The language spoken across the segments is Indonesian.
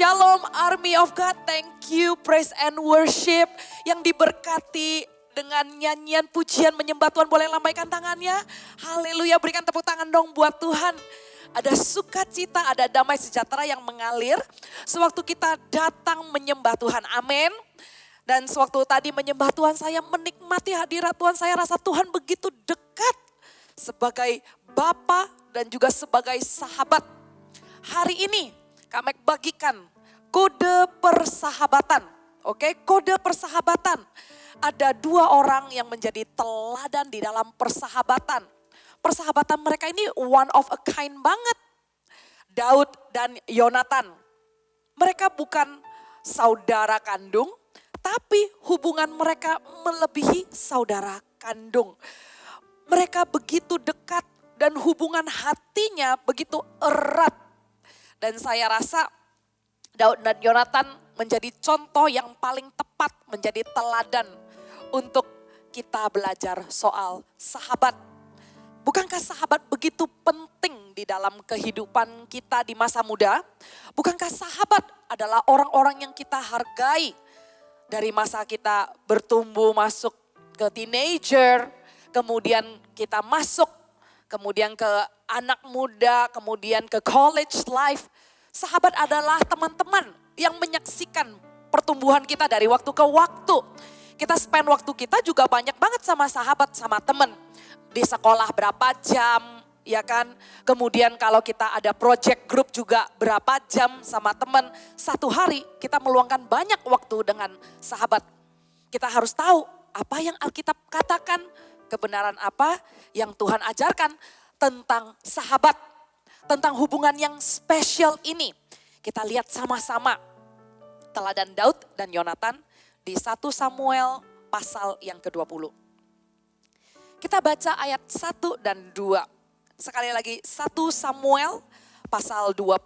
Shalom Army of God, thank you praise and worship yang diberkati dengan nyanyian pujian menyembah Tuhan. Boleh lambaikan tangannya, haleluya, berikan tepuk tangan dong buat Tuhan. Ada sukacita, ada damai sejahtera yang mengalir sewaktu kita datang menyembah Tuhan, amin. Dan sewaktu tadi menyembah Tuhan, saya menikmati hadirat Tuhan, saya rasa Tuhan begitu dekat sebagai Bapa dan juga sebagai sahabat. Hari ini kami bagikan kode persahabatan, oke? Kode persahabatan. Ada dua orang yang menjadi teladan di dalam persahabatan. Persahabatan mereka ini one of a kind banget. Daud dan Yonatan. Mereka bukan saudara kandung, tapi hubungan mereka melebihi saudara kandung. Mereka begitu dekat dan hubungan hatinya begitu erat. Dan saya rasa Daud dan Yonatan menjadi contoh yang paling tepat, menjadi teladan untuk kita belajar soal sahabat. Bukankah sahabat begitu penting di dalam kehidupan kita di masa muda? Bukankah sahabat adalah orang-orang yang kita hargai dari masa kita bertumbuh masuk ke teenager, kemudian kita masuk, kemudian ke anak muda, kemudian ke college life. Sahabat adalah teman-teman yang menyaksikan pertumbuhan kita dari waktu ke waktu. Kita spend waktu kita juga banyak banget sama sahabat, sama teman. Di sekolah berapa jam, ya kan. Kemudian kalau kita ada project group juga berapa jam sama teman. Satu hari kita meluangkan banyak waktu dengan sahabat. Kita harus tahu apa yang Alkitab katakan, kebenaran apa yang Tuhan ajarkan tentang sahabat, tentang hubungan yang spesial ini. Kita lihat sama-sama teladan Daud dan Yonatan di 1 Samuel pasal yang ke-20. Kita baca ayat 1 dan 2. Sekali lagi 1 Samuel pasal 20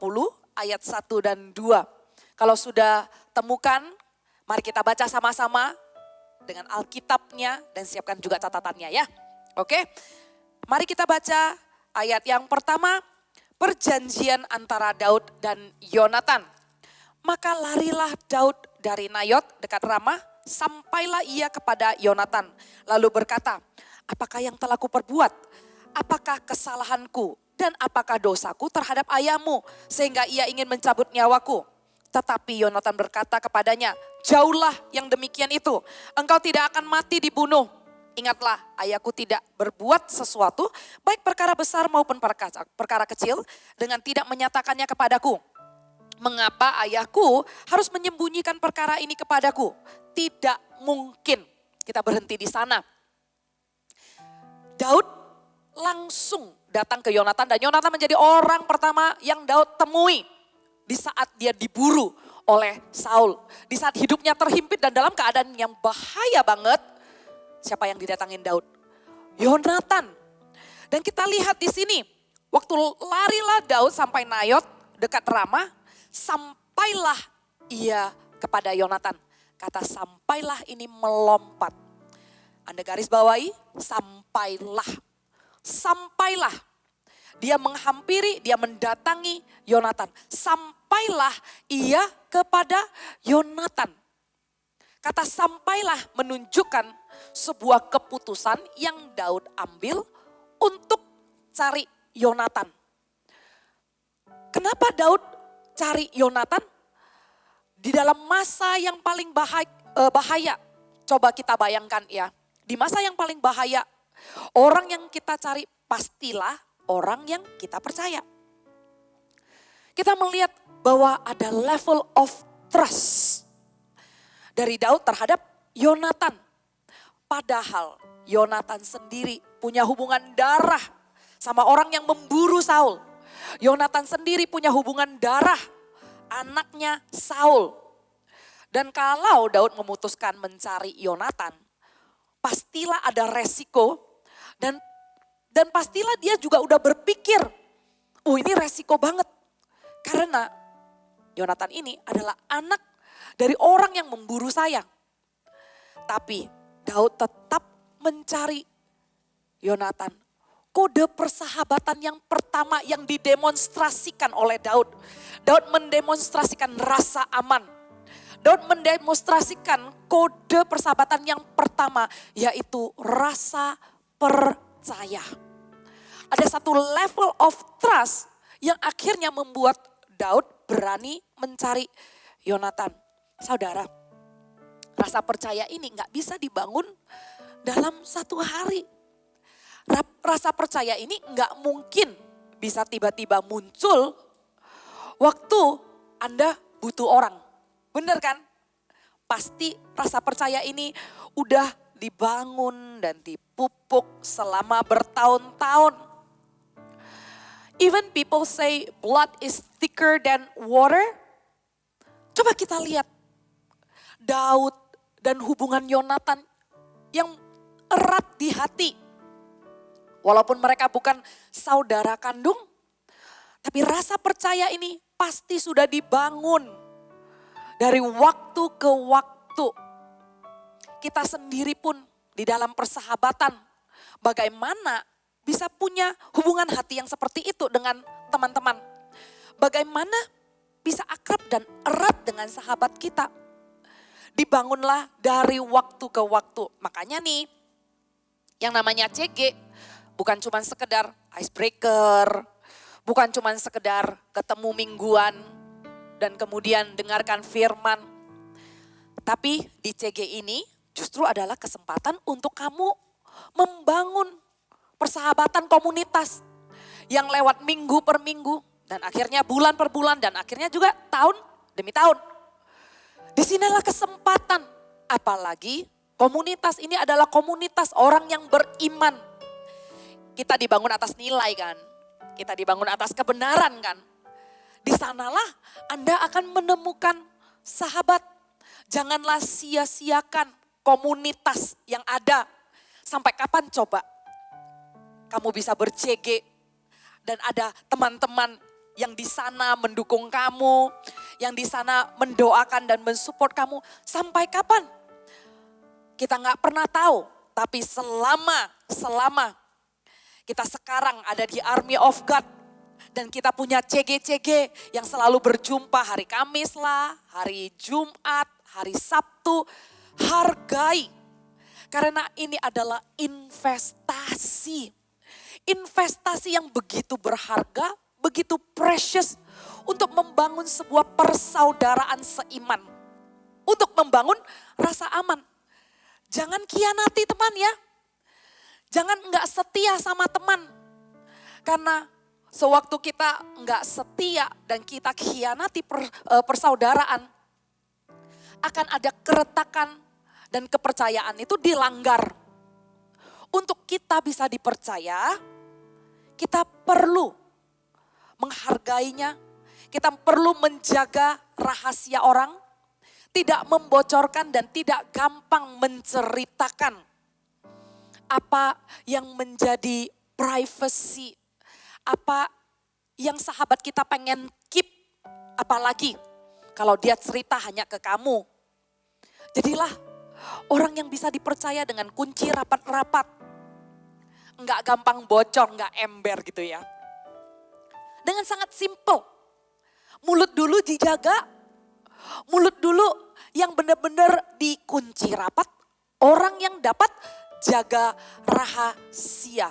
ayat 1 dan 2. Kalau sudah temukan, mari kita baca sama-sama dengan Alkitabnya dan siapkan juga catatannya ya. Oke, mari kita baca ayat yang pertama, perjanjian antara Daud dan Yonatan. Maka larilah Daud dari Nayot dekat Ramah, sampailah ia kepada Yonatan. Lalu berkata, apakah yang telah kuperbuat? Apakah kesalahanku dan apakah dosaku terhadap ayahmu sehingga ia ingin mencabut nyawaku? Tetapi Yonatan berkata kepadanya, jauhlah yang demikian itu, engkau tidak akan mati dibunuh. Ingatlah, ayahku tidak berbuat sesuatu, baik perkara besar maupun perkara kecil, dengan tidak menyatakannya kepadaku. Mengapa ayahku harus menyembunyikan perkara ini kepadaku? Tidak mungkin. Kita berhenti di sana. Daud langsung datang ke Yonatan dan Yonatan menjadi orang pertama yang Daud temui di saat dia diburu oleh Saul. Di saat hidupnya terhimpit dan dalam keadaan yang bahaya banget. Siapa yang didatangin Daud? Yonatan. Dan kita lihat di sini, waktu larilah Daud sampai Nayot dekat Ramah, sampailah ia kepada Yonatan. Kata sampailah ini melompat. Anda garis bawahi, sampailah. Sampailah. Dia menghampiri, dia mendatangi Yonatan. Sampailah ia kepada Yonatan. Kata sampailah menunjukkan sebuah keputusan yang Daud ambil untuk cari Yonatan. Kenapa Daud cari Yonatan? Di dalam masa yang paling bahaya, coba kita bayangkan ya. Di masa yang paling bahaya, orang yang kita cari pastilah orang yang kita percaya. Kita melihat bahwa ada level of trust dari Daud terhadap Yonatan. Padahal Yonatan sendiri punya hubungan darah sama orang yang memburu Saul. Yonatan sendiri punya hubungan darah anaknya Saul. Dan kalau Daud memutuskan mencari Yonatan, pastilah ada resiko dan pastilah dia juga udah berpikir, ini resiko banget. Karena Yonatan ini adalah anak dari orang yang memburu saya. Tapi Daud tetap mencari Yonatan. kode persahabatan yang pertama yang didemonstrasikan oleh Daud. Daud mendemonstrasikan rasa aman. Daud mendemonstrasikan kode persahabatan yang pertama, yaitu rasa percaya. Ada satu level of trust yang akhirnya membuat Daud berani mencari Yonatan. Saudara, rasa percaya ini gak bisa dibangun dalam satu hari. Rasa percaya ini gak mungkin bisa tiba-tiba muncul waktu Anda butuh orang. Bener kan? Pasti rasa percaya ini udah dibangun dan dipupuk selama bertahun-tahun. Even people say blood is thicker than water. Coba kita lihat Daud dan hubungan Yonatan yang erat di hati. Walaupun mereka bukan saudara kandung, tapi rasa percaya ini pasti sudah dibangun dari waktu ke waktu. Kita sendiri pun di dalam persahabatan, bagaimana bisa punya hubungan hati yang seperti itu dengan teman-teman. Bagaimana bisa akrab dan erat dengan sahabat kita. Dibangunlah dari waktu ke waktu. Makanya nih, yang namanya CG bukan cuma sekedar icebreaker, bukan cuma sekedar ketemu mingguan dan kemudian dengarkan firman. Tapi di CG ini justru adalah kesempatan untuk kamu membangun persahabatan komunitas yang lewat minggu per minggu dan akhirnya bulan per bulan dan akhirnya juga tahun demi tahun. Disinilah kesempatan, apalagi komunitas ini adalah komunitas orang yang beriman. Kita dibangun atas nilai kan, kita dibangun atas kebenaran kan. Di sanalah Anda akan menemukan sahabat. Janganlah sia-siakan komunitas yang ada. Sampai kapan coba kamu bisa ber-CG dan ada teman-teman yang di sana mendukung kamu, yang di sana mendoakan dan mensupport kamu. Sampai kapan? Kita nggak pernah tahu, tapi selama kita sekarang ada di Army of God dan kita punya CG-CG yang selalu berjumpa hari Kamis lah, hari Jumat, hari Sabtu, hargai. Karena ini adalah investasi. Investasi yang begitu berharga, begitu precious untuk membangun sebuah persaudaraan seiman. Untuk membangun rasa aman. Jangan khianati teman ya. Jangan enggak setia sama teman. Karena sewaktu kita enggak setia dan kita khianati persaudaraan, akan ada keretakan dan kepercayaan itu dilanggar. Untuk kita bisa dipercaya, kita perlu menghargainya, kita perlu menjaga rahasia orang, tidak membocorkan dan tidak gampang menceritakan apa yang menjadi privacy, apa yang sahabat kita pengen keep, apalagi kalau dia cerita hanya ke kamu. Jadilah orang yang bisa dipercaya dengan kunci rapat-rapat, enggak gampang bocor, enggak ember gitu ya. Dengan sangat simple. Mulut dulu dijaga. Mulut dulu yang benar-benar dikunci rapat. Orang yang dapat jaga rahasia.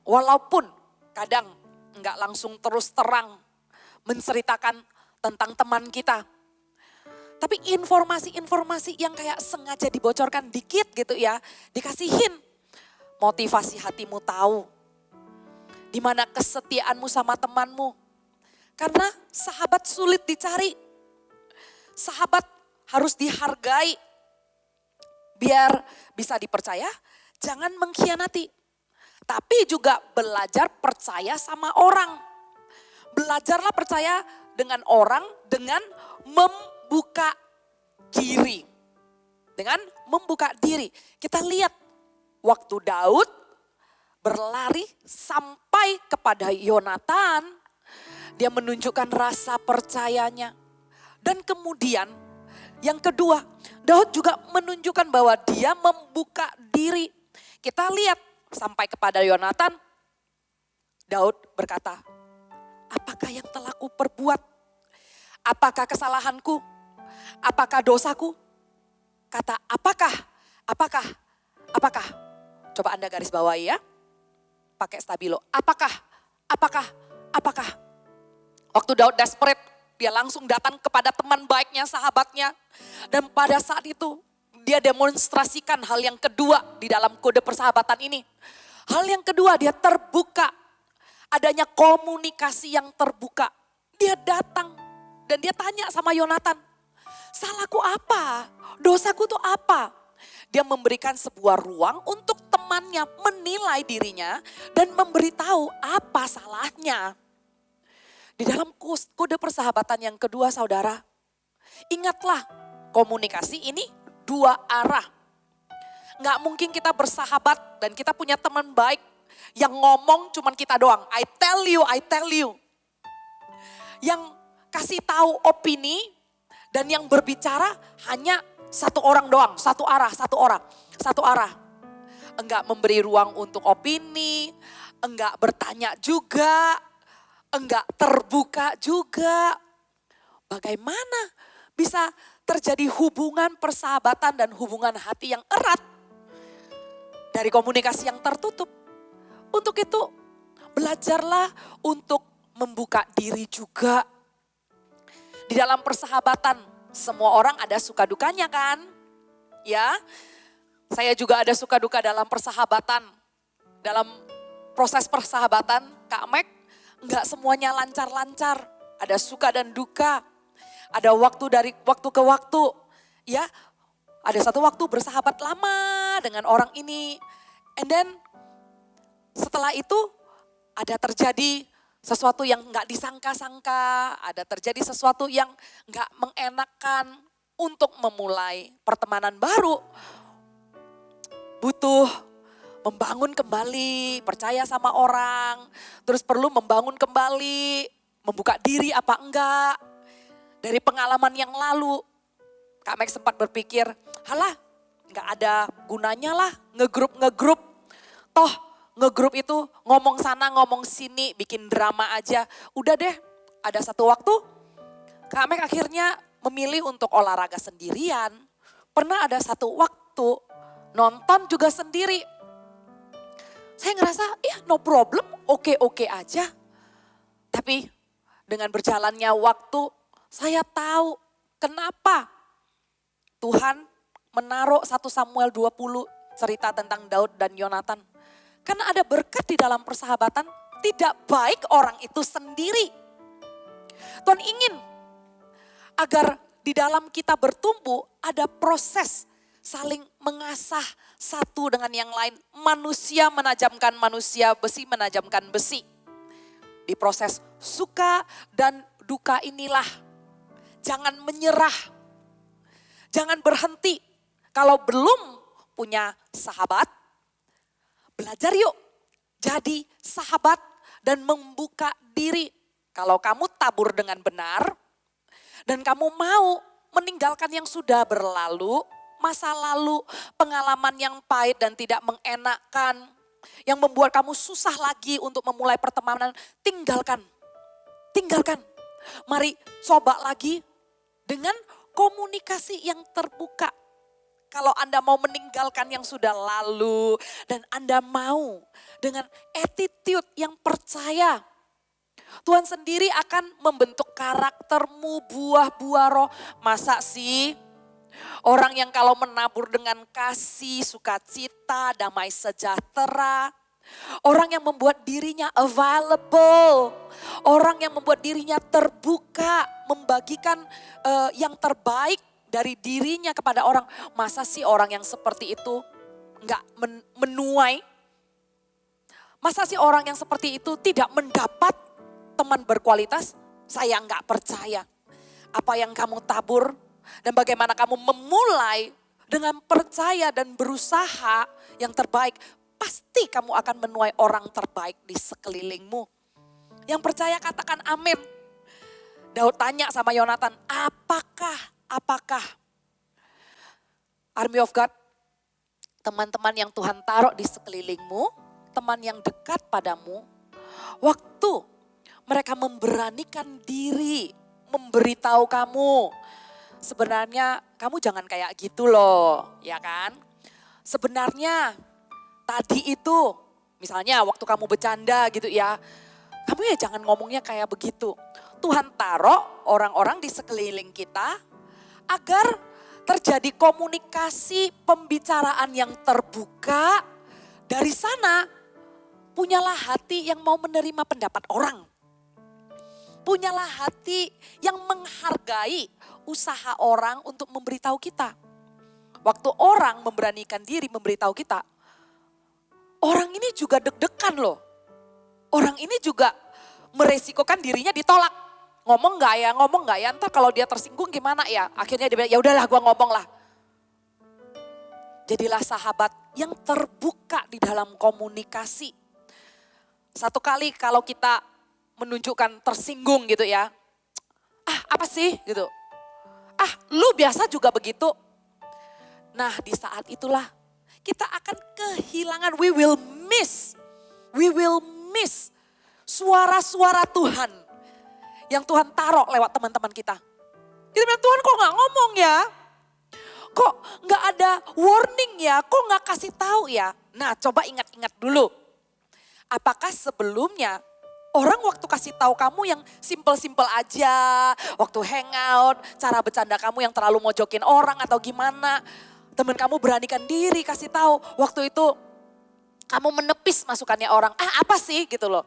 Walaupun kadang enggak langsung terus terang menceritakan tentang teman kita. Tapi informasi-informasi yang kayak sengaja dibocorkan dikit gitu ya. Dikasihin. Motivasi hatimu tahu. Di mana kesetiaanmu sama temanmu. Karena sahabat sulit dicari. Sahabat harus dihargai. Biar bisa dipercaya, jangan mengkhianati. Tapi juga belajar percaya sama orang. Belajarlah percaya dengan orang dengan membuka diri. Dengan membuka diri. Kita lihat waktu Daud berlari sampai kepada Yonatan, dia menunjukkan rasa percayanya. Dan kemudian yang kedua, Daud juga menunjukkan bahwa dia membuka diri. Kita lihat sampai kepada Yonatan, Daud berkata, apakah yang telah kuperbuat? Apakah kesalahanku? Apakah dosaku? Kata apakah? Coba Anda garis bawahi ya. Pakai stabilo. Apakah? Waktu Daud desperate, dia langsung datang kepada teman baiknya, sahabatnya. Dan pada saat itu, dia demonstrasikan hal yang kedua di dalam kode persahabatan ini. Hal yang kedua, dia terbuka. Adanya komunikasi yang terbuka. Dia datang dan dia tanya sama Yonatan, salahku apa? Dosaku tuh apa? Dia memberikan sebuah ruang untuk temannya menilai dirinya dan memberitahu apa salahnya. Di dalam kode persahabatan yang kedua saudara, ingatlah komunikasi ini dua arah. Nggak mungkin kita bersahabat dan kita punya teman baik yang ngomong cuman kita doang. I tell you. Yang kasih tahu opini dan yang berbicara hanya satu orang doang, satu arah. Enggak memberi ruang untuk opini, enggak bertanya juga, enggak terbuka juga. Bagaimana bisa terjadi hubungan persahabatan dan hubungan hati yang erat dari komunikasi yang tertutup? Untuk itu belajarlah untuk membuka diri juga. Di dalam persahabatan semua orang ada suka dukanya kan? Ya, saya juga ada suka duka dalam persahabatan. Dalam proses persahabatan Kak Mek, enggak semuanya lancar-lancar. Ada suka dan duka. Ada waktu dari waktu ke waktu. Ya, ada satu waktu bersahabat lama dengan orang ini. And then setelah itu ada terjadi sesuatu yang nggak disangka-sangka, ada terjadi sesuatu yang nggak mengenakan. Untuk memulai pertemanan baru, butuh membangun kembali, percaya sama orang, terus perlu membangun kembali, membuka diri apa enggak. Dari pengalaman yang lalu, Kak Mek sempat berpikir, halah nggak ada gunanya lah ngegrup. Toh ngegrup itu ngomong sana ngomong sini, bikin drama aja. Udah deh, ada satu waktu Kak Mek akhirnya memilih untuk olahraga sendirian. Pernah ada satu waktu nonton juga sendiri. Saya ngerasa ya no problem, oke aja. Tapi dengan berjalannya waktu saya tahu kenapa Tuhan menaruh 1 Samuel 20 cerita tentang Daud dan Yonatan. Karena ada berkat di dalam persahabatan, tidak baik orang itu sendiri. Tuhan ingin agar di dalam kita bertumbuh ada proses saling mengasah satu dengan yang lain. Manusia menajamkan manusia, besi menajamkan besi. Di proses suka dan duka inilah, jangan menyerah. Jangan berhenti. Kalau belum punya sahabat, belajar yuk jadi sahabat dan membuka diri. Kalau kamu tabur dengan benar, dan kamu mau meninggalkan yang sudah berlalu, masa lalu, pengalaman yang pahit dan tidak mengenakan, yang membuat kamu susah lagi untuk memulai pertemanan, tinggalkan. Mari coba lagi dengan komunikasi yang terbuka. Kalau Anda mau meninggalkan yang sudah lalu dan Anda mau dengan attitude yang percaya, Tuhan sendiri akan membentuk karaktermu, buah-buah roh. Masa sih orang yang kalau menabur dengan kasih, sukacita, damai sejahtera. Orang yang membuat dirinya available. Orang yang membuat dirinya terbuka, membagikan yang terbaik dari dirinya kepada orang. Masa sih orang yang seperti itu enggak menuai? Masa sih orang yang seperti itu tidak mendapat teman berkualitas? Saya enggak percaya. Apa yang kamu tabur dan bagaimana kamu memulai dengan percaya dan berusaha yang terbaik, pasti kamu akan menuai orang terbaik di sekelilingmu. Yang percaya katakan amin. Daud tanya sama Yonatan, apakah Army of God, teman-teman yang Tuhan taruh di sekelilingmu, teman yang dekat padamu, waktu mereka memberanikan diri memberitahu kamu, sebenarnya kamu jangan kayak gitu loh, ya kan? Sebenarnya tadi itu, misalnya waktu kamu bercanda gitu ya, kamu ya jangan ngomongnya kayak begitu. Tuhan taruh orang-orang di sekeliling kita agar terjadi komunikasi pembicaraan yang terbuka. Dari sana punyalah hati yang mau menerima pendapat orang. Punyalah hati yang menghargai usaha orang untuk memberitahu kita. Waktu orang memberanikan diri memberitahu kita, orang ini juga deg-degan loh. Orang ini juga meresikokan dirinya ditolak. Ngomong gak ya, ntar kalau dia tersinggung gimana ya. Akhirnya dia bilang, ya udahlah gua ngomong lah. Jadilah sahabat yang terbuka di dalam komunikasi. Satu kali kalau kita menunjukkan tersinggung gitu ya. Apa sih gitu. Lu biasa juga begitu. Nah di saat itulah kita akan kehilangan, we will miss suara-suara Tuhan yang Tuhan taruh lewat teman-teman kita. Kita bilang, Tuhan kok gak ngomong ya? Kok gak ada warning ya? Kok gak kasih tahu ya? Nah coba ingat-ingat dulu. Apakah sebelumnya orang waktu kasih tahu kamu yang simple-simple aja, waktu hangout, cara bercanda kamu yang terlalu mojokin orang atau gimana, teman kamu beranikan diri kasih tahu, waktu itu kamu menepis masukannya orang, apa sih gitu loh.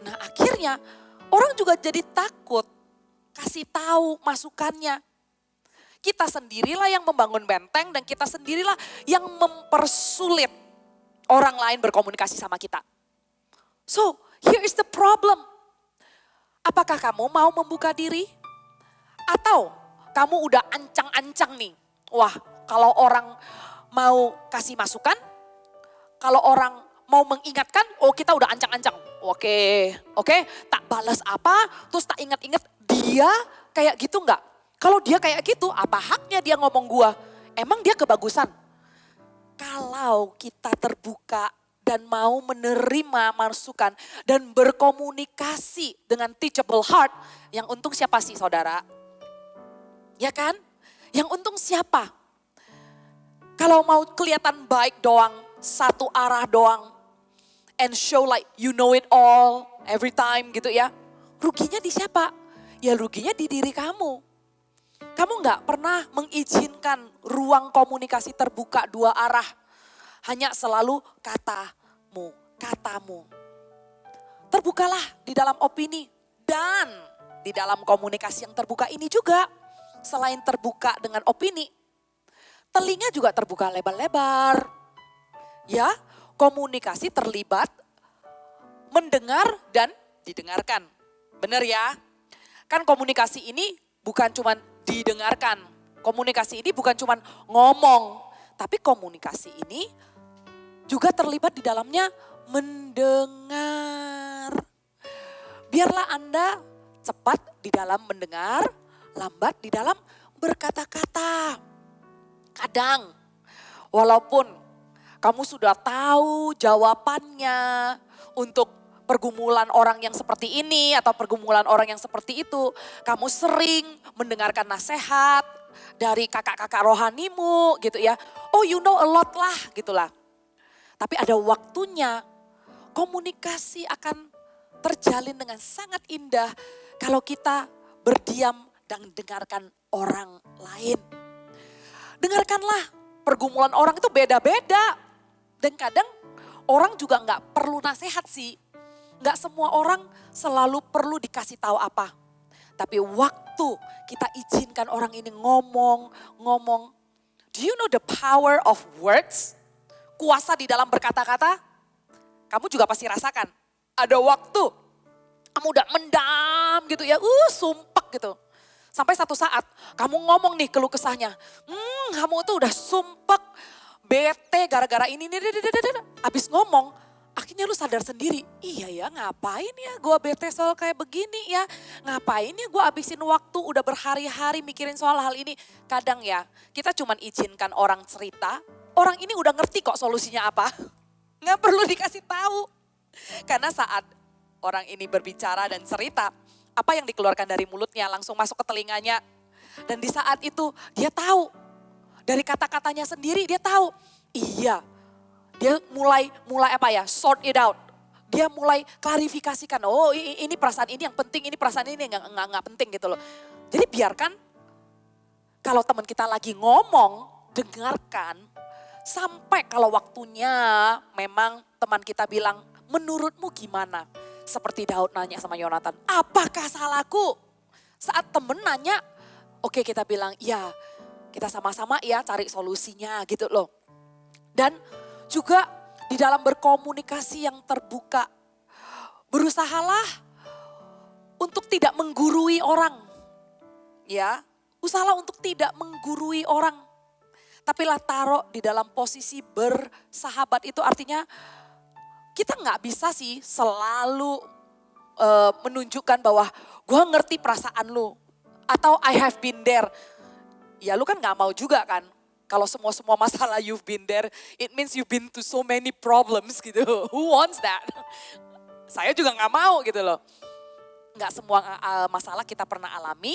Nah akhirnya orang juga jadi takut kasih tahu masukannya. Kita sendirilah yang membangun benteng dan kita sendirilah yang mempersulit orang lain berkomunikasi sama kita. So, here is the problem. Apakah kamu mau membuka diri? Atau kamu udah ancang-ancang nih. Wah, kalau orang mau kasih masukan, kalau orang mau mengingatkan, kita udah ancang-ancang. Oke, tak balas apa, terus tak ingat-ingat dia kayak gitu enggak? Kalau dia kayak gitu, apa haknya dia ngomong gua? Emang dia kebagusan? Kalau kita terbuka dan mau menerima masukan dan berkomunikasi dengan teachable heart, yang untung siapa sih saudara? Ya kan? Yang untung siapa? Kalau mau kelihatan baik doang, satu arah doang, and show like you know it all every time gitu ya. Ruginya di siapa? Ya ruginya di diri kamu. Kamu gak pernah mengizinkan ruang komunikasi terbuka dua arah. Hanya selalu katamu. Terbukalah di dalam opini dan di dalam komunikasi yang terbuka ini juga. Selain terbuka dengan opini, telinga juga terbuka lebar-lebar. Ya, komunikasi terlibat mendengar dan didengarkan. Benar ya? Kan komunikasi ini bukan cuma didengarkan. Komunikasi ini bukan cuma ngomong. Tapi komunikasi ini juga terlibat di dalamnya mendengar. Biarlah Anda cepat di dalam mendengar, lambat di dalam berkata-kata. Kadang walaupun kamu sudah tahu jawabannya untuk pergumulan orang yang seperti ini atau pergumulan orang yang seperti itu. Kamu sering mendengarkan nasihat dari kakak-kakak rohanimu gitu ya. Oh you know a lot lah gitulah. Tapi ada waktunya komunikasi akan terjalin dengan sangat indah kalau kita berdiam dan dengarkan orang lain. Dengarkanlah, pergumulan orang itu beda-beda. Dan kadang orang juga gak perlu nasihat sih. Gak semua orang selalu perlu dikasih tahu apa. Tapi waktu kita izinkan orang ini ngomong. Do you know the power of words? Kuasa di dalam berkata-kata. Kamu juga pasti rasakan. Ada waktu kamu udah mendam gitu ya. Sumpek gitu. Sampai satu saat kamu ngomong nih keluh kesahnya. Kamu tuh udah sumpek, bete gara-gara ini. Abis ngomong, akhirnya lu sadar sendiri. Iya ya ngapain ya gue bete soal kayak begini ya. Ngapain ya gue abisin waktu udah berhari-hari mikirin soal hal ini. Kadang ya kita cuman izinkan orang cerita. orang ini udah ngerti kok solusinya apa. Nggak perlu dikasih tahu. Karena saat orang ini berbicara dan cerita, apa yang dikeluarkan dari mulutnya langsung masuk ke telinganya. Dan di saat itu dia tahu, dari kata-katanya sendiri dia tahu, iya, dia mulai apa ya, sort it out. Dia mulai klarifikasikan, oh ini perasaan ini yang penting, ini perasaan ini yang nggak penting gitu loh. Jadi biarkan kalau teman kita lagi ngomong, dengarkan sampai kalau waktunya memang teman kita bilang, menurutmu gimana? Seperti Daud nanya sama Yonatan, apakah salahku? Saat temen nanya, oke kita bilang, ya kita sama-sama ya cari solusinya gitu loh. Dan juga di dalam berkomunikasi yang terbuka, berusahalah untuk tidak menggurui orang. Ya, usahalah untuk tidak menggurui orang. Tapi lah taruh di dalam posisi bersahabat itu artinya kita nggak bisa sih selalu menunjukkan bahwa gue ngerti perasaan lu. Atau I have been there. Ya lu kan gak mau juga kan. Kalau semua masalah you've been there, it means you've been to so many problems gitu. Who wants that? Saya juga gak mau gitu loh. Gak semua masalah kita pernah alami.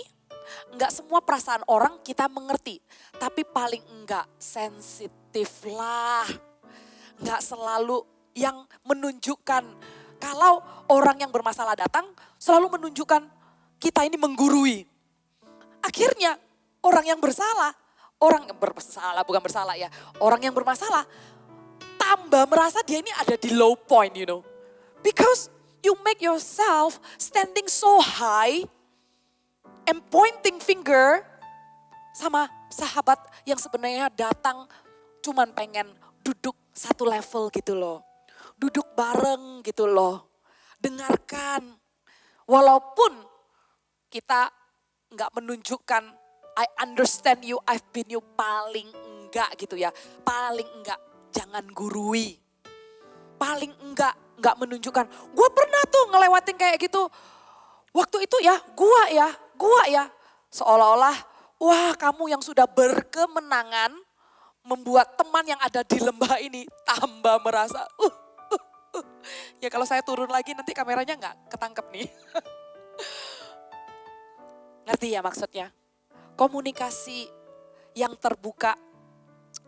Gak semua perasaan orang kita mengerti. Tapi paling enggak sensitif lah. Gak selalu yang menunjukkan. Kalau orang yang bermasalah datang selalu menunjukkan kita ini menggurui. Akhirnya orang yang bersalah, bukan bersalah ya. Orang yang bermasalah tambah merasa dia ini ada di low point, you know. Because you make yourself standing so high and pointing finger sama sahabat yang sebenarnya datang cuman pengen duduk satu level gitu loh. Duduk bareng gitu loh. Dengarkan. Walaupun kita nggak menunjukkan I understand you, I've been you, paling enggak gitu ya. Paling enggak jangan gurui. Paling enggak menunjukkan. Gue pernah tuh ngelewatin kayak gitu. Waktu itu ya, gua ya. Seolah-olah, wah kamu yang sudah berkemenangan membuat teman yang ada di lembah ini tambah merasa, ya kalau saya turun lagi nanti kameranya nggak ketangkep nih. Ngerti ya maksudnya? Komunikasi yang terbuka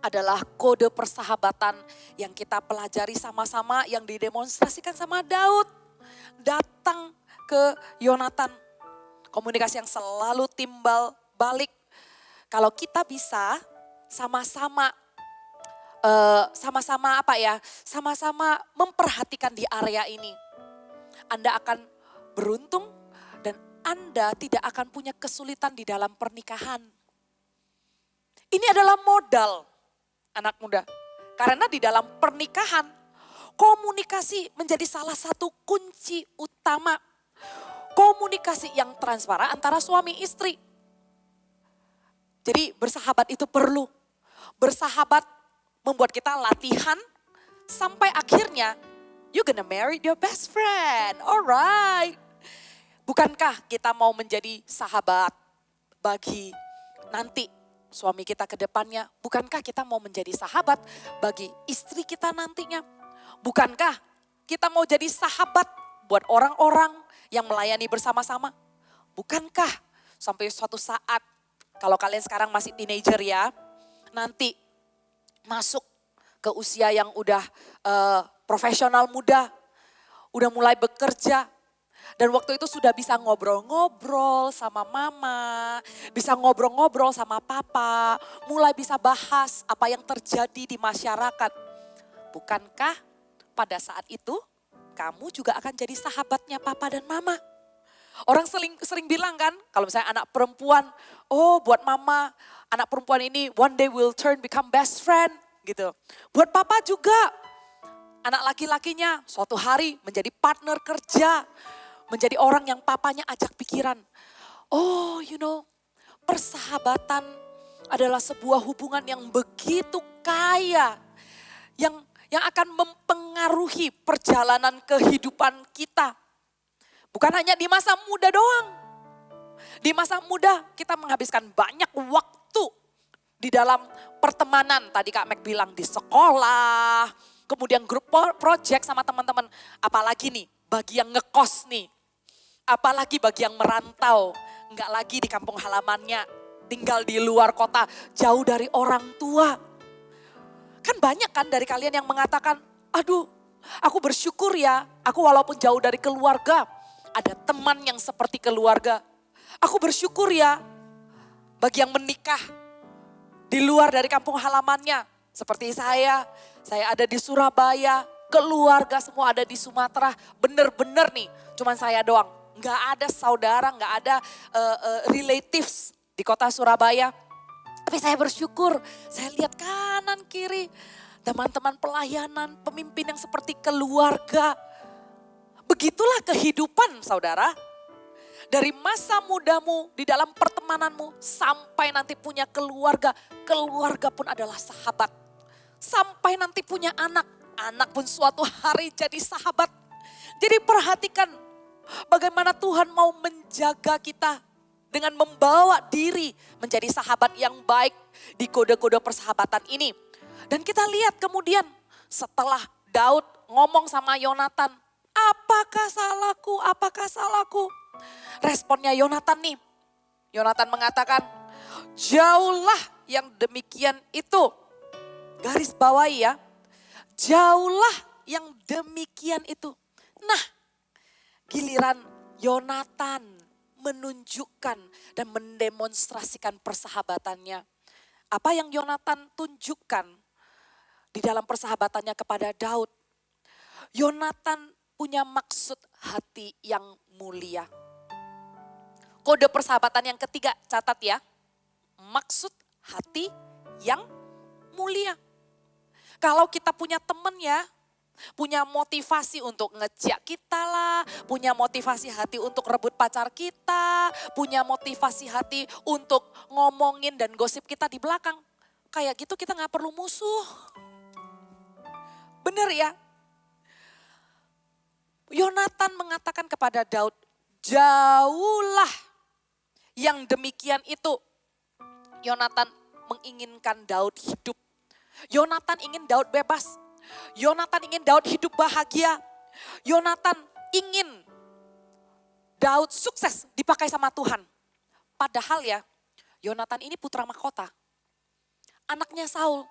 adalah kode persahabatan yang kita pelajari sama-sama, yang didemonstrasikan sama Daud. Datang ke Yonatan. Komunikasi yang selalu timbal balik. Kalau kita bisa sama-sama sama-sama memperhatikan di area ini. Anda akan beruntung dan Anda tidak akan punya kesulitan di dalam pernikahan. Ini adalah modal anak muda. Karena di dalam pernikahan, komunikasi menjadi salah satu kunci utama. Komunikasi yang transparan antara suami istri. Jadi bersahabat itu perlu. Bersahabat membuat kita latihan sampai akhirnya you gonna marry your best friend. Alright. Bukankah kita mau menjadi sahabat bagi nanti suami kita ke depannya? Bukankah kita mau menjadi sahabat bagi istri kita nantinya? Bukankah kita mau jadi sahabat buat orang-orang yang melayani bersama-sama? Bukankah sampai suatu saat, kalau kalian sekarang masih teenager ya, nanti masuk ke usia yang udah profesional muda, udah mulai bekerja, dan waktu itu sudah bisa ngobrol-ngobrol sama mama, bisa ngobrol-ngobrol sama papa, mulai bisa bahas apa yang terjadi di masyarakat. Bukankah pada saat itu kamu juga akan jadi sahabatnya papa dan mama? Orang sering bilang kan, kalau misalnya anak perempuan, oh buat mama, anak perempuan ini one day will become best friend gitu. Buat papa juga, anak laki-lakinya suatu hari menjadi partner kerja, menjadi orang yang papanya ajak pikiran. Oh you know, persahabatan adalah sebuah hubungan yang begitu kaya, yang akan mempengaruhi perjalanan kehidupan kita. Bukan hanya di masa muda doang. Di masa muda kita menghabiskan banyak waktu di dalam pertemanan, tadi Kak Mek bilang di sekolah, kemudian grup project sama teman-teman. Apalagi nih bagi yang ngekos nih, apalagi bagi yang merantau, nggak lagi di kampung halamannya, tinggal di luar kota, jauh dari orang tua. Kan banyak kan dari kalian yang mengatakan, aduh aku bersyukur ya, aku walaupun jauh dari keluarga, ada teman yang seperti keluarga. Aku bersyukur ya, bagi yang menikah di luar dari kampung halamannya. Seperti saya ada di Surabaya, keluarga semua ada di Sumatera. Bener-bener nih, cuman saya doang. Nggak ada saudara, nggak ada relatives di kota Surabaya. Tapi saya bersyukur, saya lihat kanan kiri, teman-teman pelayanan, pemimpin yang seperti keluarga. Begitulah kehidupan saudara. Dari masa mudamu, di dalam pertemananmu, sampai nanti punya keluarga. Keluarga pun adalah sahabat. Sampai nanti punya anak. Anak pun suatu hari jadi sahabat. Jadi perhatikan bagaimana Tuhan mau menjaga kita. Dengan membawa diri menjadi sahabat yang baik di kode-kode persahabatan ini. Dan kita lihat kemudian setelah Daud ngomong sama Yonatan. Apakah salahku, apakah salahku? Responnya Yonatan nih. Yonatan mengatakan, jauhlah yang demikian itu. Garis bawahi ya. Jauhlah yang demikian itu. Nah, giliran Yonatan menunjukkan dan mendemonstrasikan persahabatannya. Apa yang Yonatan tunjukkan di dalam persahabatannya kepada Daud? Yonatan punya maksud hati yang mulia. Kode persahabatan yang ketiga, catat ya. Maksud hati yang mulia. Kalau kita punya temen ya, punya motivasi untuk ngejak kita lah, punya motivasi hati untuk rebut pacar kita, punya motivasi hati untuk ngomongin dan gosip kita di belakang. Kayak gitu kita gak perlu musuh. Bener ya? Yonatan mengatakan kepada Daud, jauhlah yang demikian itu. Yonatan menginginkan Daud hidup. Yonatan ingin Daud bebas. Yonatan ingin Daud hidup bahagia. Yonatan ingin Daud sukses dipakai sama Tuhan. Padahal ya, Yonatan ini putra mahkota. Anaknya Saul.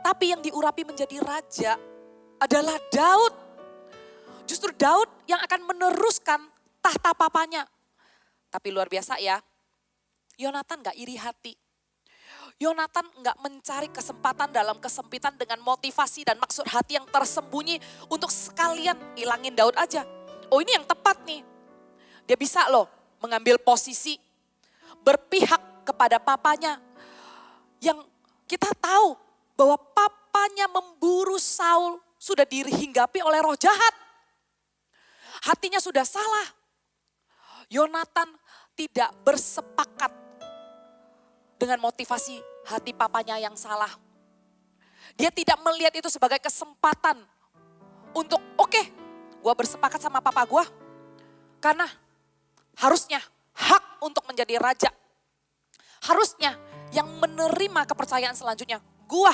Tapi yang diurapi menjadi raja adalah Daud. Justru Daud yang akan meneruskan tahta papanya. Tapi luar biasa ya, Yonatan gak iri hati. Yonatan gak mencari kesempatan dalam kesempitan dengan motivasi dan maksud hati yang tersembunyi untuk sekalian hilangin Daud aja. Oh ini yang tepat nih. Dia bisa loh mengambil posisi berpihak kepada papanya. Yang kita tahu bahwa papanya memburu Saul sudah dihinggapi oleh roh jahat. Hatinya sudah salah. Yonatan tidak bersepakat dengan motivasi hati papanya yang salah. Dia tidak melihat itu sebagai kesempatan untuk oke, gue bersepakat sama papa gue. Karena harusnya hak untuk menjadi raja. Harusnya yang menerima kepercayaan selanjutnya gue.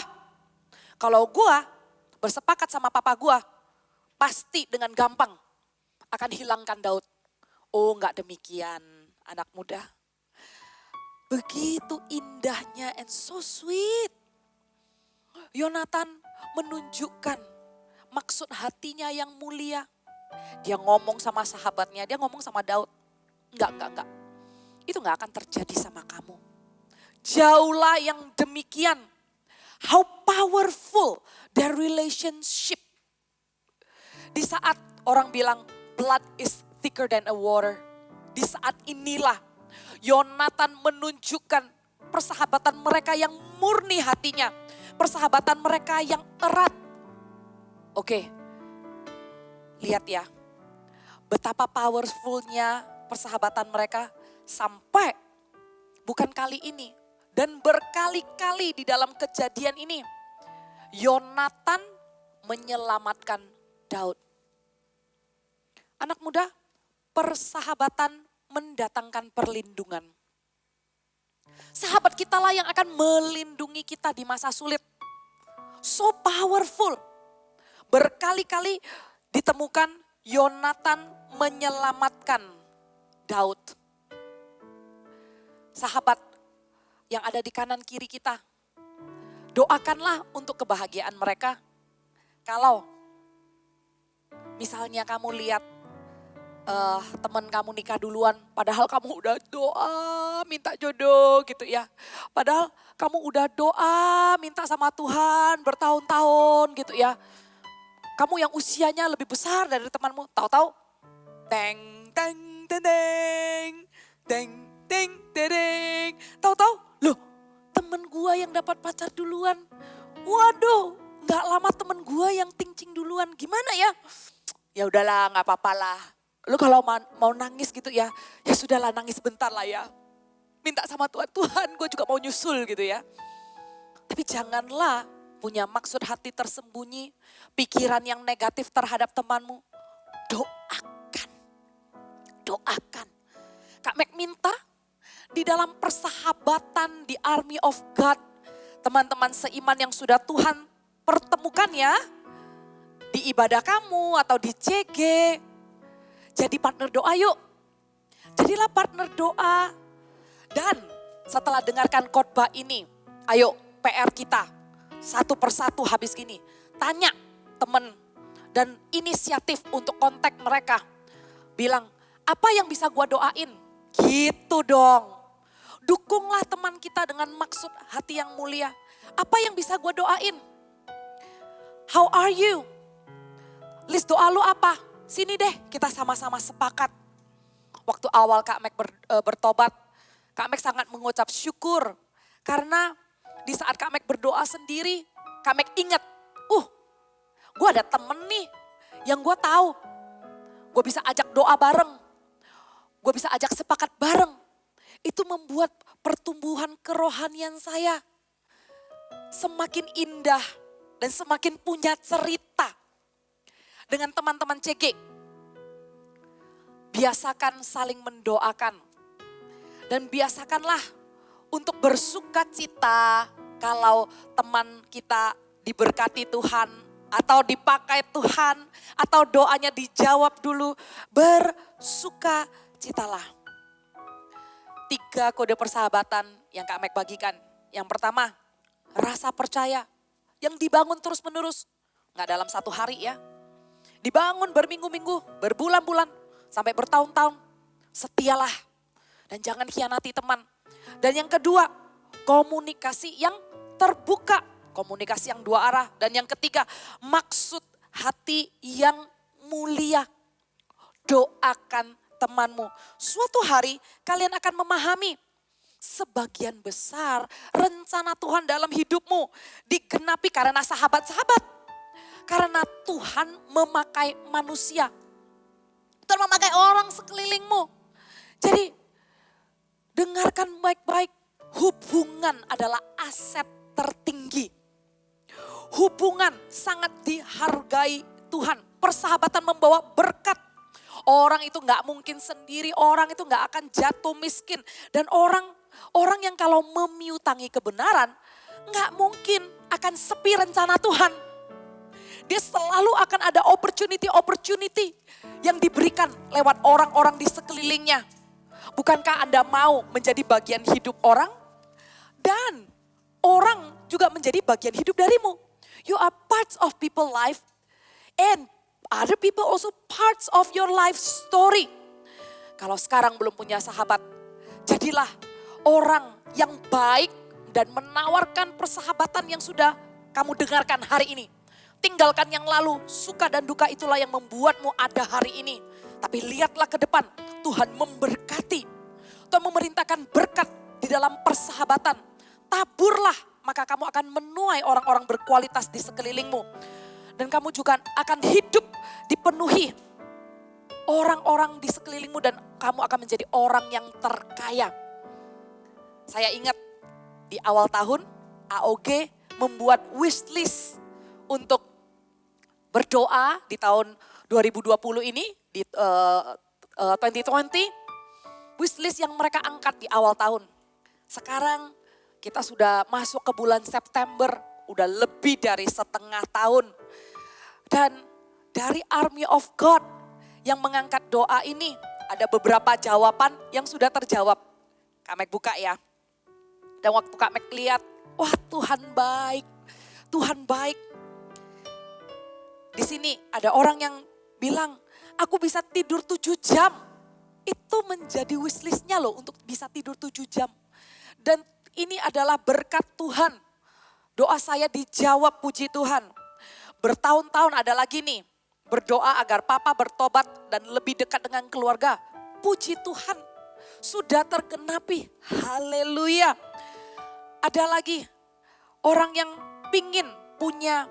Kalau gue bersepakat sama papa gue, pasti dengan gampang akan hilangkan Daud. Oh enggak demikian anak muda. Begitu indahnya and so sweet. Yonatan menunjukkan maksud hatinya yang mulia. Dia ngomong sama sahabatnya, dia ngomong sama Daud. Enggak. Itu enggak akan terjadi sama kamu. Jauhlah yang demikian. How powerful their relationship. Di saat orang bilang blood is thicker than a water. Di saat inilah Yonatan menunjukkan persahabatan mereka yang murni hatinya. Persahabatan mereka yang erat. Oke, lihat ya. Betapa powerfulnya persahabatan mereka sampai bukan kali ini. Dan berkali-kali di dalam kejadian ini. Yonatan menyelamatkan Daud. Anak muda, persahabatan mendatangkan perlindungan. Sahabat kita lah yang akan melindungi kita di masa sulit. So powerful. Berkali-kali ditemukan Yonatan menyelamatkan Daud. Sahabat yang ada di kanan kiri kita, doakanlah untuk kebahagiaan mereka. Kalau misalnya kamu lihat teman kamu nikah duluan, padahal kamu udah doa minta jodoh gitu ya. Padahal kamu udah doa minta sama Tuhan bertahun-tahun gitu ya. Kamu yang usianya lebih besar dari temanmu, tahu-tahu teng teng teng teng teng teng teng, tahu-tahu loh temen gua yang dapat pacar duluan. Waduh, nggak lama temen gua yang tincing duluan, gimana ya? Ya udahlah, nggak apa-apa lah. Lu kalau mau nangis gitu ya, ya sudahlah nangis bentar lah ya. Minta sama Tuhan, Tuhan gue juga mau nyusul gitu ya. Tapi janganlah punya maksud hati tersembunyi, pikiran yang negatif terhadap temanmu. Doakan, doakan. Kak Mek minta di dalam persahabatan di Army of God, teman-teman seiman yang sudah Tuhan pertemukan ya, di ibadah kamu atau di CG, jadi partner doa yuk. Jadilah partner doa. Dan setelah dengarkan khotbah ini, ayo PR kita satu persatu habis gini. Tanya teman dan inisiatif untuk kontak mereka. Bilang, apa yang bisa gua doain? Gitu dong. Dukunglah teman kita dengan maksud hati yang mulia. Apa yang bisa gua doain? How are you? List doa lu apa? Sini deh kita sama-sama sepakat. Waktu awal Kak Mek bertobat, Kak Mek sangat mengucap syukur. Karena di saat Kak Mek berdoa sendiri, Kak Mek ingat, gue ada temen nih yang gue tahu. Gue bisa ajak doa bareng, gue bisa ajak sepakat bareng. Itu membuat pertumbuhan kerohanian saya semakin indah dan semakin punya cerita. Dengan teman-teman CG, biasakan saling mendoakan. Dan biasakanlah untuk bersuka cita kalau teman kita diberkati Tuhan, atau dipakai Tuhan, atau doanya dijawab dulu. Bersuka citalah. 3 kode persahabatan yang Kak Mek bagikan. Yang pertama, rasa percaya yang dibangun terus menerus. Gak dalam 1 hari ya. Dibangun berminggu-minggu, berbulan-bulan, sampai bertahun-tahun. Setialah dan jangan khianati teman. Dan yang kedua, komunikasi yang terbuka. Komunikasi yang 2 arah. Dan yang ketiga, maksud hati yang mulia. Doakan temanmu. Suatu hari kalian akan memahami sebagian besar rencana Tuhan dalam hidupmu digenapi karena sahabat-sahabat. Karena Tuhan memakai manusia. Tuhan memakai orang sekelilingmu. Jadi dengarkan baik-baik. Hubungan adalah aset tertinggi. Hubungan sangat dihargai Tuhan. Persahabatan membawa berkat. Orang itu gak mungkin sendiri. Orang itu gak akan jatuh miskin. Dan orang yang kalau memiutangi kebenaran gak mungkin akan sepi rencana Tuhan. Dia selalu akan ada opportunity yang diberikan lewat orang-orang di sekelilingnya. Bukankah Anda mau menjadi bagian hidup orang? Dan orang juga menjadi bagian hidup darimu. You are parts of people's life and other people also parts of your life story. Kalau sekarang belum punya sahabat, jadilah orang yang baik dan menawarkan persahabatan yang sudah kamu dengarkan hari ini. Tinggalkan yang lalu, suka dan duka itulah yang membuatmu ada hari ini. Tapi lihatlah ke depan, Tuhan memberkati. Tuhan memerintahkan berkat di dalam persahabatan. Taburlah, maka kamu akan menuai orang-orang berkualitas di sekelilingmu. Dan kamu juga akan hidup dipenuhi orang-orang di sekelilingmu dan kamu akan menjadi orang yang terkaya. Saya ingat di awal tahun, AOG membuat wish list untuk berdoa di tahun 2020 ini, di 2020, wishlist yang mereka angkat di awal tahun. Sekarang kita sudah masuk ke bulan September, udah lebih dari setengah tahun. Dan dari Army of God yang mengangkat doa ini, ada beberapa jawaban yang sudah terjawab. Kak Mek buka ya. Dan waktu Kak Mek lihat, wah Tuhan baik, Tuhan baik. Di sini ada orang yang bilang, aku bisa tidur 7 jam. Itu menjadi wishlistnya loh untuk bisa tidur 7 jam. Dan ini adalah berkat Tuhan. Doa saya dijawab, puji Tuhan. Bertahun-tahun ada lagi nih, berdoa agar papa bertobat dan lebih dekat dengan keluarga. Puji Tuhan, sudah tergenapi. Haleluya. Ada lagi orang yang pingin punya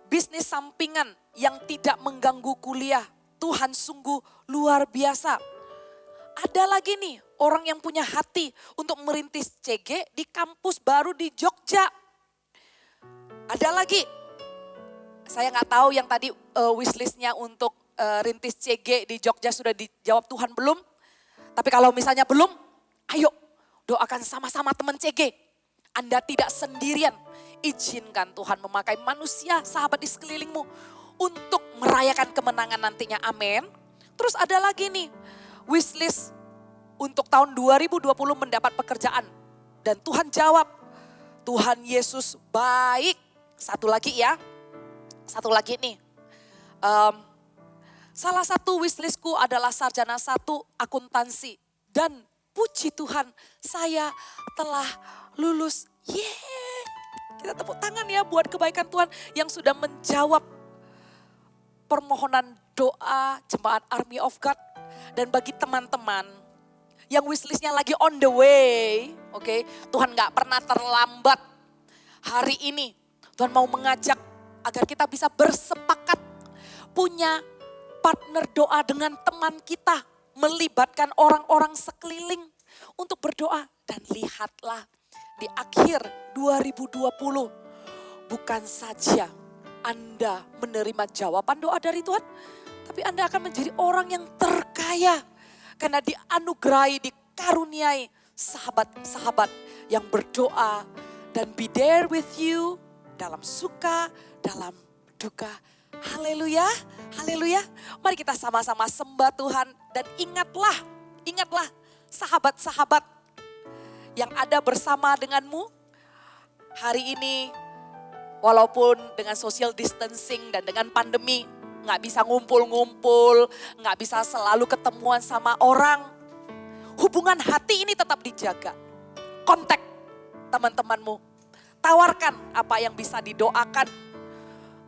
bisnis sampingan yang tidak mengganggu kuliah. Tuhan sungguh luar biasa. Ada lagi nih orang yang punya hati untuk merintis CG di kampus baru di Jogja. Ada lagi, saya nggak tahu yang tadi wishlistnya untuk rintis CG di Jogja sudah dijawab Tuhan belum. Tapi kalau misalnya belum, ayo doakan sama-sama teman CG. Anda tidak sendirian, izinkan Tuhan memakai manusia, sahabat di sekelilingmu untuk merayakan kemenangan nantinya, amin. Terus ada lagi nih, wishlist untuk tahun 2020 mendapat pekerjaan. Dan Tuhan jawab, Tuhan Yesus baik. Satu lagi ya, satu lagi nih. Salah satu wishlistku adalah sarjana 1 akuntansi. Dan puji Tuhan, saya telah lulus. Yeay, kita tepuk tangan ya buat kebaikan Tuhan yang sudah menjawab permohonan doa jemaat Army of God. Dan bagi teman-teman yang wishlistnya lagi on the way, oke, Tuhan gak pernah terlambat. Hari ini Tuhan mau mengajak agar kita bisa bersepakat punya partner doa dengan teman kita. Melibatkan orang-orang sekeliling untuk berdoa. Dan lihatlah di akhir 2020 bukan saja Anda menerima jawaban doa dari Tuhan, tapi Anda akan menjadi orang yang terkaya. Karena dianugerahi, dikaruniai sahabat-sahabat yang berdoa dan be there with you dalam suka, dalam duka. Haleluya, haleluya. Mari kita sama-sama sembah Tuhan dan ingatlah sahabat-sahabat yang ada bersama denganmu hari ini. Walaupun dengan social distancing dan dengan pandemi gak bisa ngumpul-ngumpul, gak bisa selalu ketemuan sama orang. Hubungan hati ini tetap dijaga. Kontak teman-temanmu. Tawarkan apa yang bisa didoakan.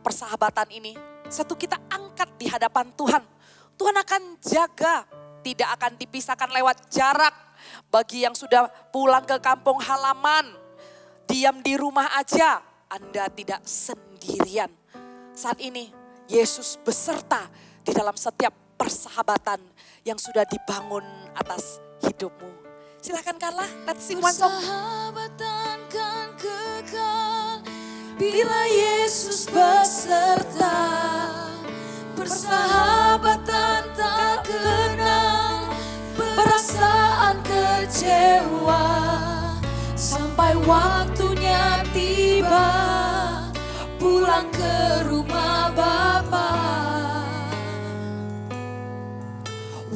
Persahabatan ini satu kita angkat di hadapan Tuhan. Tuhan akan jaga, tidak akan dipisahkan lewat jarak. Bagi yang sudah pulang ke kampung halaman, diam di rumah aja, Anda tidak sendirian. Saat ini Yesus beserta di dalam setiap persahabatan yang sudah dibangun atas hidupmu. Silakan Carla, let's sing one song. Persahabatan kan kekal bila Yesus beserta. Persahabatan tak kenal perasaan kecewa. Sampai waktunya tiba pulang ke rumah Bapa.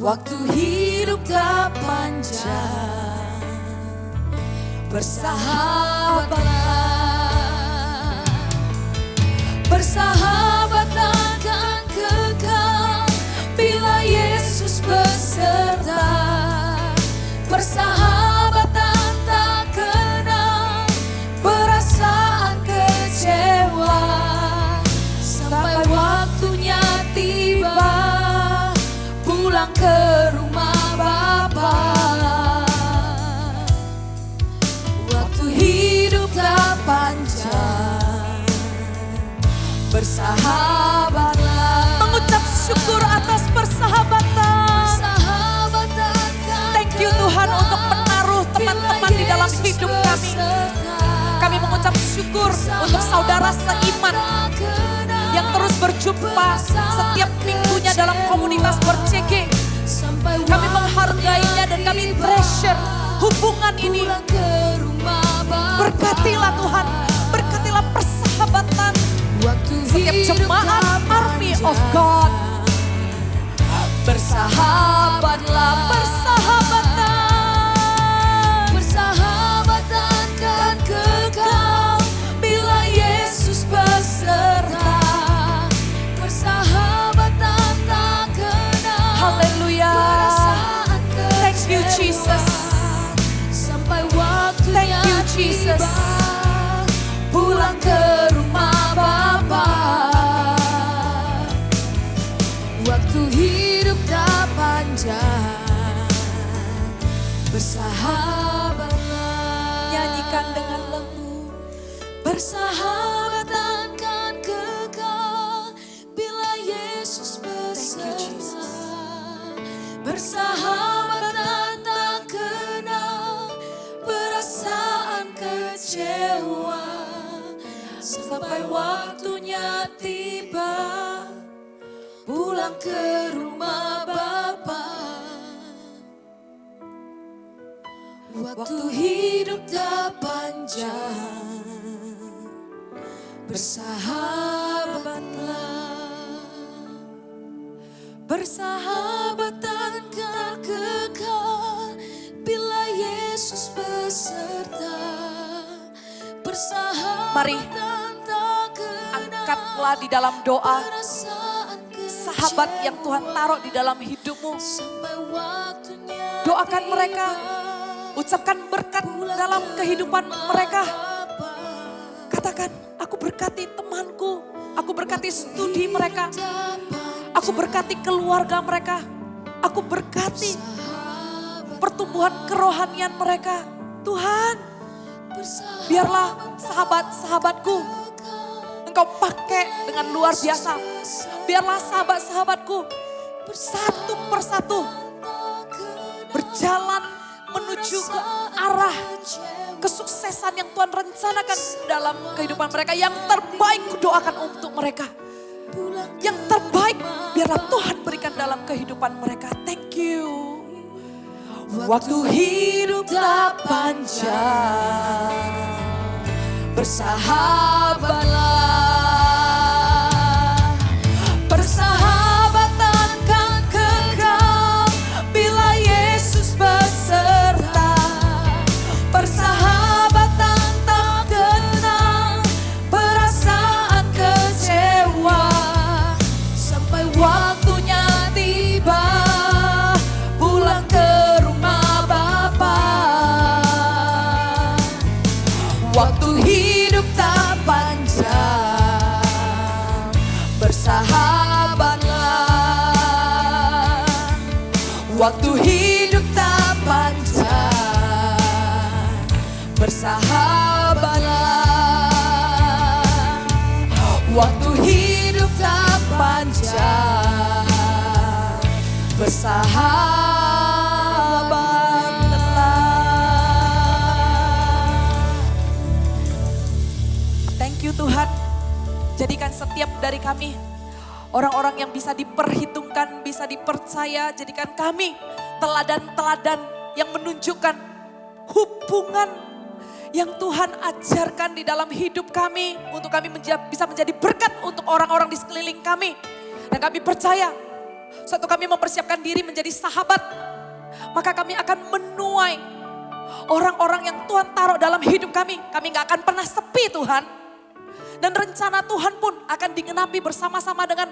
Waktu hidup tak panjang, bersahabatlah. Persahabatan kan kekal bila Yesus beserta. Persahabatan tak kenal perasaan kecewa. Sampai waktunya tiba pulang ke rumah Bapa. Waktu hidup tak panjang, bersahabatlah. Mengucap syukur atas persahabatan. Thank you Tuhan untuk menaruh teman-teman di dalam hidup kami. Kami mengucap syukur untuk saudara seiman yang terus berjumpa setiap minggunya dalam komunitas Ber-CG. Kami menghargainya dan kami treasure hubungan ini. Setiap jemaat Army of God. Bersahabatlah, Bersahabatan. bersahabatan kan kekal bila Yesus beserta. Persahabatan tak kenal Haleluya. perasaan Thank you, kecewa. Jesus. Sampai waktunya Thank you, Jesus. tiba, pulang ke rumah Bapa. Waktu hidup tak panjang, bersahabatlah. Nyanyikan dengan lembut. Bersahabatan kan kekal bila Yesus Thank you, Jesus. beserta. Bersahabatan tak kenal perasaan kecewa. Sampai waktunya tiba, pulang ke rumah Bapa. Waktu hidup tak panjang, bersahabatlah. Bersahabatan kan kekal bila Yesus beserta. Mari, Persahabatan tak kenal angkatlah di dalam doa perasaan sahabat yang Tuhan taruh di dalam hidupmu. sampai waktunya Doakan tiba, mereka, ucapkan berkat dalam kehidupan mereka. Katakan, aku berkati temanku, aku berkati studi mereka, aku berkati keluarga mereka, aku berkati pertumbuhan kerohanian mereka. Tuhan, biarlah sahabat-sahabatku Engkau pakai dengan luar biasa. Biarlah sahabat-sahabatku satu persatu berjalan menuju ke arah kesuksesan yang Tuhan rencanakan dalam kehidupan mereka. Yang terbaik kudoakan untuk mereka. Yang terbaik biarlah Tuhan berikan dalam kehidupan mereka. Thank you. Waktu hidup tak panjang, bersahabatlah. Persahabatan kan kekal bila Yesus beserta. Persahabatan tak kenal perasaan kecewa. Sampai waktunya tiba, pulang ke rumah Bapa. Waktu hidup tak panjang, bersahabatlah. Waktu hidup tak panjang, bersahabatlah. Waktu hidup tak panjang, bersahabatlah. Thank you Tuhan. Jadikan setiap dari kami orang-orang yang bisa diperhitungkan, bisa dipercaya. Jadikan kami teladan-teladan yang menunjukkan hubungan yang Tuhan ajarkan di dalam hidup kami. Untuk kami bisa menjadi berkat untuk orang-orang di sekeliling kami. Dan kami percaya, suatu kami mempersiapkan diri menjadi sahabat, maka kami akan menuai orang-orang yang Tuhan taruh dalam hidup kami. Kami gak akan pernah sepi Tuhan. Dan rencana Tuhan pun akan digenapi bersama-sama dengan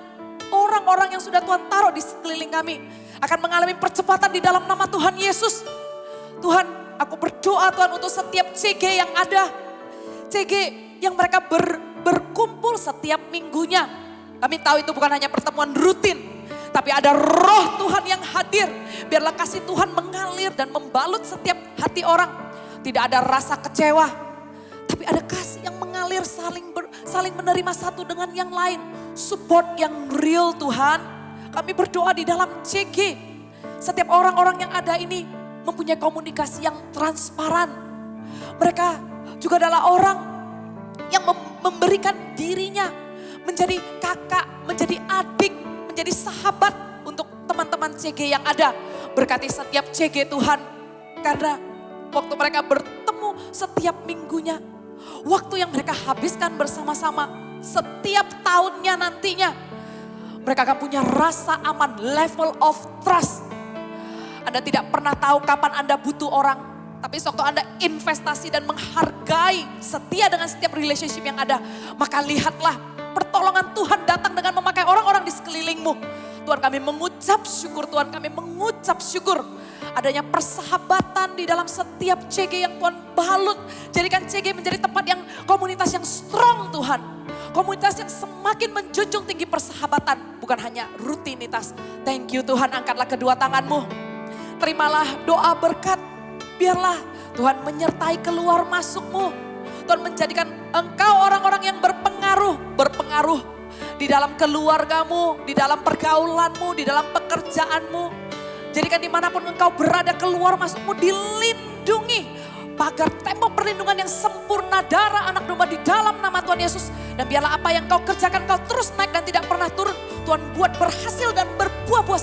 orang-orang yang sudah Tuhan taruh di sekeliling kami. Akan mengalami percepatan di dalam nama Tuhan Yesus. Tuhan, aku berdoa Tuhan untuk setiap CG yang ada. CG yang mereka berkumpul setiap minggunya. Kami tahu itu bukan hanya pertemuan rutin. Tapi ada roh Tuhan yang hadir. Biarlah kasih Tuhan mengalir dan membalut setiap hati orang. Tidak ada rasa kecewa. Tapi ada kasih yang mengalir saling menerima satu dengan yang lain. Support yang real Tuhan. Kami berdoa di dalam CG. Setiap orang-orang yang ada ini mempunyai komunikasi yang transparan. Mereka juga adalah orang yang memberikan dirinya menjadi kakak, menjadi adik, menjadi sahabat untuk teman-teman CG yang ada. Berkati setiap CG Tuhan. Karena waktu mereka bertemu setiap minggunya, waktu yang mereka habiskan bersama-sama setiap tahunnya nantinya. Mereka akan punya rasa aman, level of trust. Anda tidak pernah tahu kapan Anda butuh orang. Tapi sewaktu Anda investasi dan menghargai, setia dengan setiap relationship yang ada. Maka lihatlah pertolongan Tuhan datang dengan memakai orang-orang di sekelilingmu. Tuhan, kami mengucap syukur, Tuhan kami mengucap syukur. Adanya persahabatan di dalam setiap CG yang Tuhan balut. Jadikan CG menjadi tempat yang komunitas yang strong Tuhan. Komunitas yang semakin menjunjung tinggi persahabatan. Bukan hanya rutinitas. Thank you Tuhan, angkatlah kedua tanganmu. Terimalah doa berkat. Biarlah Tuhan menyertai keluar masukmu. Tuhan menjadikan engkau orang-orang yang berpengaruh di dalam keluargamu, di dalam pergaulanmu, di dalam pekerjaanmu. Jadikan dimanapun engkau berada, keluar masukmu dilindungi. Pagar tembok perlindungan yang sempurna, darah anak domba di dalam nama Tuhan Yesus. Dan biarlah apa yang kau kerjakan, kau terus naik dan tidak pernah turun. Tuhan buat berhasil dan berbuah-buah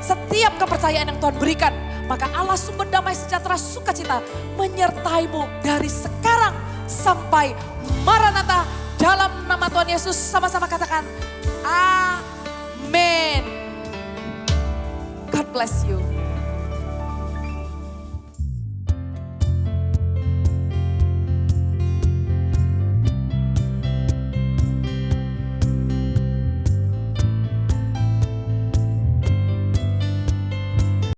setiap kepercayaan yang Tuhan berikan. Maka Allah sumber damai sejahtera sukacita menyertaimu dari sekarang sampai Maranatha. Dalam nama Tuhan Yesus sama-sama katakan amin. God bless you.